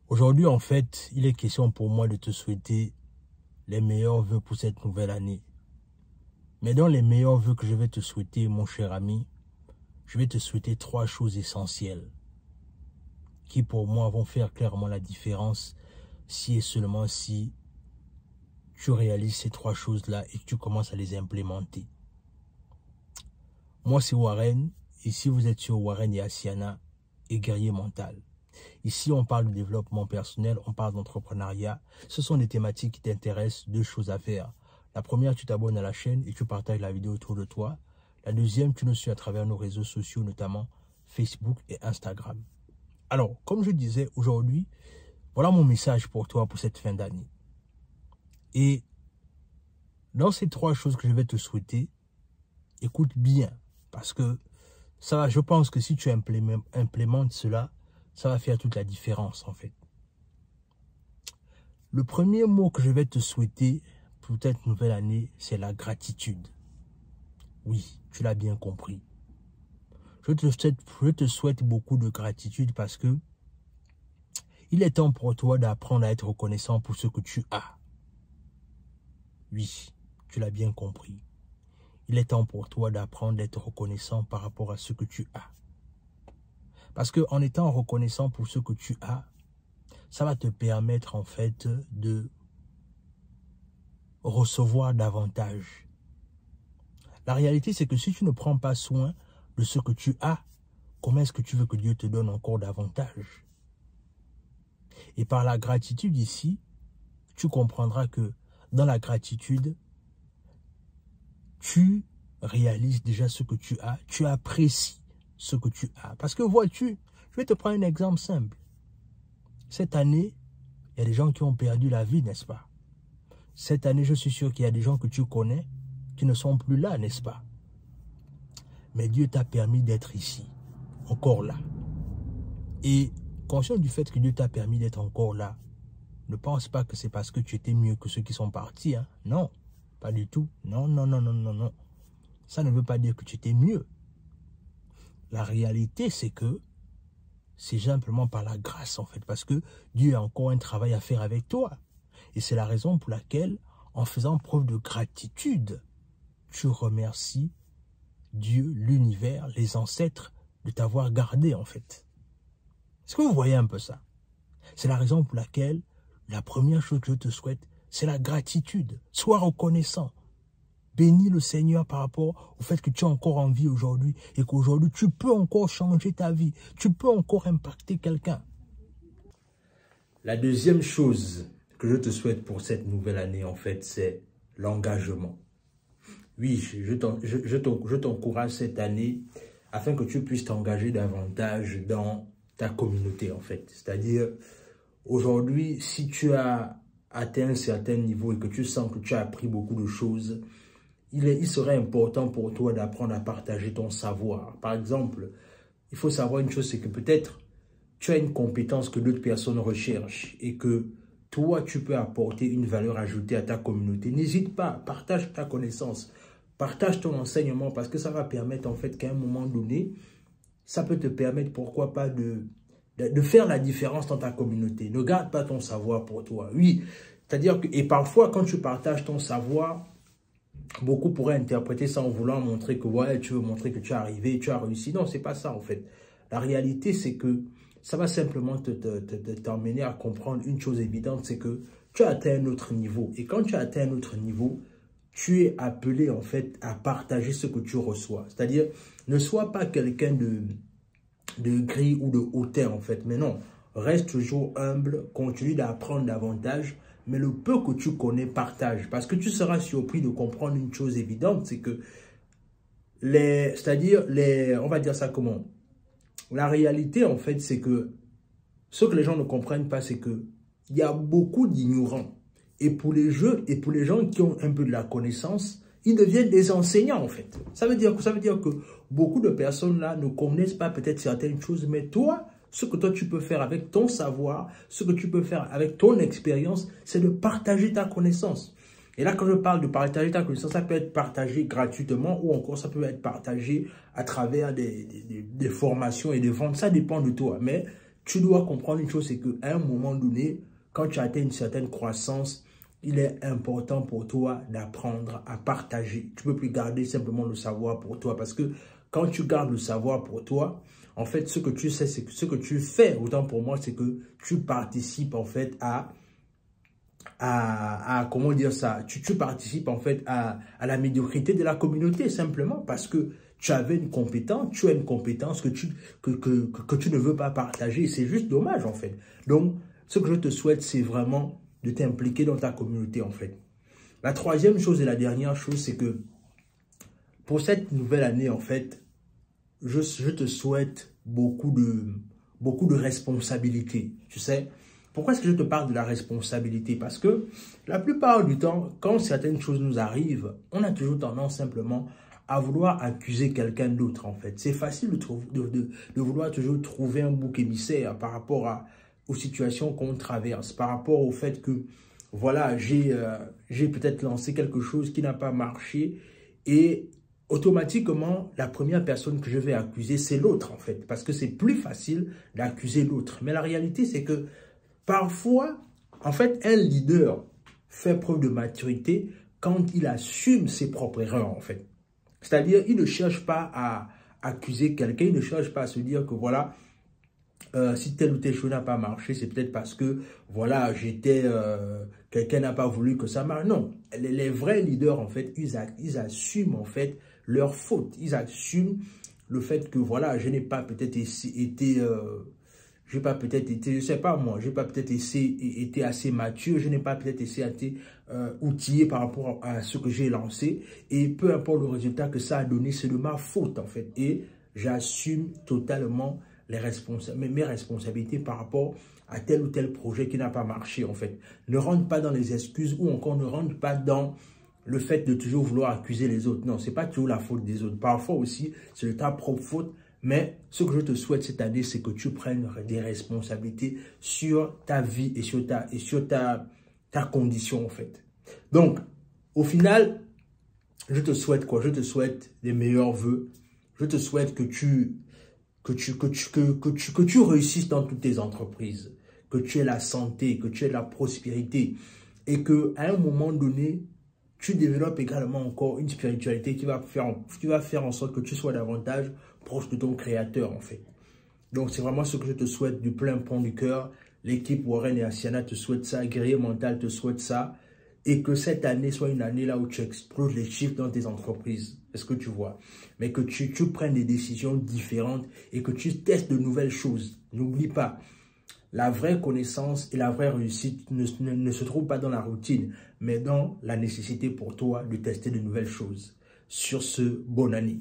Aujourd'hui, en fait, il est question pour moi de te souhaiter les meilleurs vœux pour cette nouvelle année. Mais dans les meilleurs vœux que je vais te souhaiter, mon cher ami, je vais te souhaiter 3 choses essentielles qui, pour moi, vont faire clairement la différence si et seulement si tu réalises ces 3 choses-là et que tu commences à les implémenter. Moi, c'est Warren. Ici, vous êtes sur Warren et Asiana et Guerrier Mental. Ici, on parle de développement personnel, on parle d'entrepreneuriat. Ce sont des thématiques qui t'intéressent, 2 choses à faire. La première, tu t'abonnes à la chaîne et tu partages la vidéo autour de toi. La deuxième, tu nous suis à travers nos réseaux sociaux, notamment Facebook et Instagram. Alors, comme je disais aujourd'hui, voilà mon message pour toi pour cette fin d'année. Et dans ces 3 choses que je vais te souhaiter, écoute bien, parce que ça, je pense que si tu implémentes cela, ça va faire toute la différence en fait. Le premier mot que je vais te souhaiter pour cette nouvelle année, c'est la gratitude. Oui, tu l'as bien compris. Je te souhaite beaucoup de gratitude parce que il est temps pour toi d'apprendre à être reconnaissant pour ce que tu as. Oui, tu l'as bien compris. Il est temps pour toi d'apprendre à être reconnaissant par rapport à ce que tu as. Parce qu'en étant reconnaissant pour ce que tu as, ça va te permettre en fait de recevoir davantage. La réalité, c'est que si tu ne prends pas soin de ce que tu as, comment est-ce que tu veux que Dieu te donne encore davantage? Et par la gratitude ici, tu comprendras que dans la gratitude, tu réalises déjà ce que tu as, tu apprécies ce que tu as. Parce que vois-tu, je vais te prendre un exemple simple. Cette année, il y a des gens qui ont perdu la vie, n'est-ce pas? Cette année, je suis sûr qu'il y a des gens que tu connais qui ne sont plus là, n'est-ce pas? Mais Dieu t'a permis d'être ici, encore là. Et conscient du fait que Dieu t'a permis d'être encore là, ne pense pas que c'est parce que tu étais mieux que ceux qui sont partis. Hein? Non, pas du tout. Non, non, non, non, non, non. Ça ne veut pas dire que tu étais mieux. La réalité, c'est que c'est simplement par la grâce, en fait, parce que Dieu a encore un travail à faire avec toi. Et c'est la raison pour laquelle, en faisant preuve de gratitude, tu remercies Dieu, l'univers, les ancêtres, de t'avoir gardé, en fait. Est-ce que vous voyez un peu ça? C'est la raison pour laquelle, la première chose que je te souhaite, c'est la gratitude. Sois reconnaissant. Bénis le Seigneur par rapport au fait que tu es encore en vie aujourd'hui et qu'aujourd'hui, tu peux encore changer ta vie. Tu peux encore impacter quelqu'un. La deuxième chose que je te souhaite pour cette nouvelle année, en fait, c'est l'engagement. Oui, je t'encourage cette année afin que tu puisses t'engager davantage dans ta communauté, en fait. C'est-à-dire, aujourd'hui, si tu as atteint un certain niveau et que tu sens que tu as appris beaucoup de choses, il serait important pour toi d'apprendre à partager ton savoir. Par exemple, il faut savoir une chose, c'est que peut-être tu as une compétence que d'autres personnes recherchent et que toi, tu peux apporter une valeur ajoutée à ta communauté. N'hésite pas, partage ta connaissance, partage ton enseignement parce que ça va permettre en fait qu'à un moment donné, ça peut te permettre, pourquoi pas, de faire la différence dans ta communauté. Ne garde pas ton savoir pour toi. Oui, c'est-à-dire que, et parfois, quand tu partages ton savoir, beaucoup pourraient interpréter ça en voulant montrer que ouais, tu veux montrer que tu es arrivé, tu as réussi. Non, c'est pas ça en fait. La réalité, c'est que ça va simplement t'emmener à comprendre une chose évidente, c'est que tu as atteint un autre niveau. Et quand tu as atteint un autre niveau, tu es appelé en fait à partager ce que tu reçois. C'est-à-dire, ne sois pas quelqu'un de gris ou de hautain en fait. Mais non, reste toujours humble, continue d'apprendre davantage. Mais le peu que tu connais, partage. Parce que tu seras surpris de comprendre une chose évidente, c'est que on va dire ça comment? La réalité, en fait, c'est que ce que les gens ne comprennent pas, c'est que il y a beaucoup d'ignorants. Et pour les gens qui ont un peu de la connaissance, ils deviennent des enseignants, en fait. Ça veut dire que beaucoup de personnes là ne connaissent pas peut-être certaines choses, mais toi, ce que toi tu peux faire avec ton savoir, ce que tu peux faire avec ton expérience, c'est de partager ta connaissance. Et là, quand je parle de partager ta connaissance, ça peut être partagé gratuitement ou encore ça peut être partagé à travers des formations et des ventes. Ça dépend de toi. Mais tu dois comprendre une chose, c'est qu'à un moment donné, quand tu atteins une certaine croissance, il est important pour toi d'apprendre à partager. Tu ne peux plus garder simplement le savoir pour toi parce que quand tu gardes le savoir pour toi, en fait, ce que tu sais, c'est que ce que tu fais, autant pour moi, c'est que tu participes en fait comment dire ça, tu participes en fait à la médiocrité de la communauté simplement parce que tu avais une compétence, tu as une compétence que tu ne veux pas partager. C'est juste dommage en fait. Donc, ce que je te souhaite, c'est vraiment de t'impliquer dans ta communauté en fait. La troisième chose et la dernière chose, c'est que pour cette nouvelle année en fait, je te souhaite beaucoup de responsabilités, tu sais. Pourquoi est-ce que je te parle de la responsabilité? Parce que la plupart du temps, quand certaines choses nous arrivent, on a toujours tendance simplement à vouloir accuser quelqu'un d'autre en fait. C'est facile de vouloir toujours trouver un bouc émissaire par rapport aux situations qu'on traverse, par rapport au fait que, voilà, j'ai peut-être lancé quelque chose qui n'a pas marché et automatiquement, la première personne que je vais accuser, c'est l'autre en fait. Parce que c'est plus facile d'accuser l'autre. Mais la réalité, c'est que parfois, en fait, un leader fait preuve de maturité quand il assume ses propres erreurs en fait. C'est-à-dire, il ne cherche pas à accuser quelqu'un, il ne cherche pas à se dire que voilà, si telle ou telle chose n'a pas marché, c'est peut-être parce que, voilà, quelqu'un n'a pas voulu que ça marche. Non, les vrais leaders, en fait, ils assument, en fait, leur faute. Ils assument le fait que, voilà, je n'ai pas peut-être été, je sais pas moi, je n'ai pas peut-être été assez mature, je n'ai pas peut-être été outillé par rapport à ce que j'ai lancé. Et peu importe le résultat que ça a donné, c'est de ma faute, en fait. Et j'assume totalement mes responsabilités par rapport à tel ou tel projet qui n'a pas marché, en fait. Ne rentre pas dans les excuses ou encore ne rentre pas dans le fait de toujours vouloir accuser les autres. Non, ce n'est pas toujours la faute des autres. Parfois aussi, c'est de ta propre faute. Mais ce que je te souhaite cette année, c'est que tu prennes des responsabilités sur ta vie et sur ta condition, en fait. Donc, au final, je te souhaite quoi? Je te souhaite les meilleurs vœux. Je te souhaite que tu réussisses dans toutes tes entreprises, que tu aies la santé, que tu aies la prospérité et qu'à un moment donné, tu développes également encore une spiritualité qui va faire en sorte que tu sois davantage proche de ton créateur en fait. Donc c'est vraiment ce que je te souhaite du plein fond du cœur. L'équipe Warren et Asiana te souhaite ça, Guerrier Mental te souhaite ça. Et que cette année soit une année là où tu exploses les chiffres dans tes entreprises. Est-ce que tu vois? Mais que tu prennes des décisions différentes et que tu testes de nouvelles choses. N'oublie pas, la vraie connaissance et la vraie réussite ne se trouvent pas dans la routine, mais dans la nécessité pour toi de tester de nouvelles choses. Sur ce, bonne année.